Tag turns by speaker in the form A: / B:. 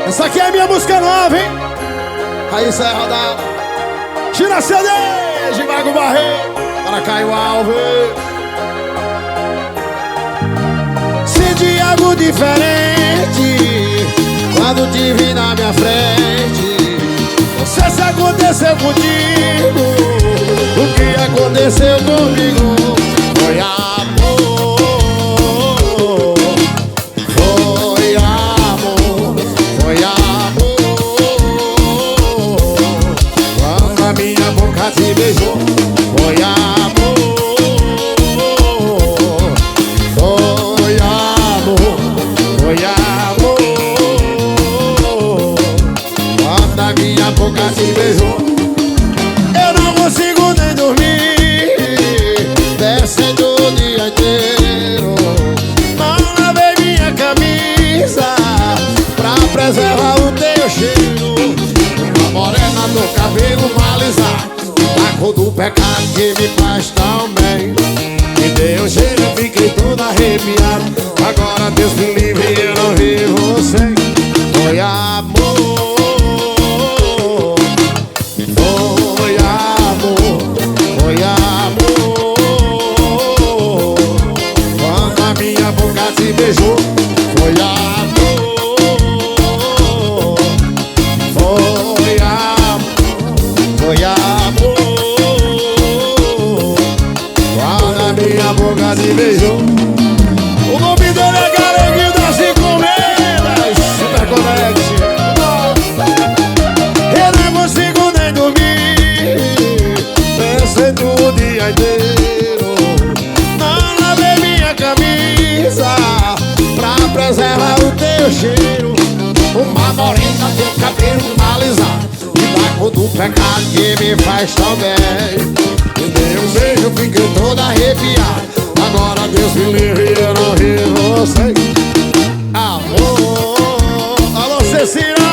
A: Essa aqui é a minha música nova, hein? Raíssa é rodada. Tira a CD de Vago Barreiro para Caio Alves. Senti algo diferente quando te vi na minha frente. Não sei se aconteceu contigo o que aconteceu comigo. Foi amor, foi amor, foi amor. Quando a minha boca te beijou, foi amor, foi amor, foi amor. Quando a minha boca te beijou, eu não consigo nem dormir, descendo o dia inteiro. Não lavei minha camisa pra preservar o teu cheiro. Uma morena do cabelo mal alisado, da cor do pecado que me faz tão bem. Me deu cheiro, eu fiquei todo arrepiado. Agora Deus me livre, eu não vi você. Foi amor, foi amor, foi amor. Quando a minha boca te beijou, foi amor, foi amor, foi amor. Quando a minha boca te beijou. O nome dele é Galeguinho das Encomendas, Super Connect. Eu não consigo nem dormir, pensando o dia inteiro. Não lavei minha camisa pra preservar o teu cheiro. Uma morena do cabelo mal alisado e da cor do pecado que me faz tão bem. Me deu um beijo, fiquei todo arrepiado. Agora Deus me livre, eu não vi você. Amor, alô Cecília.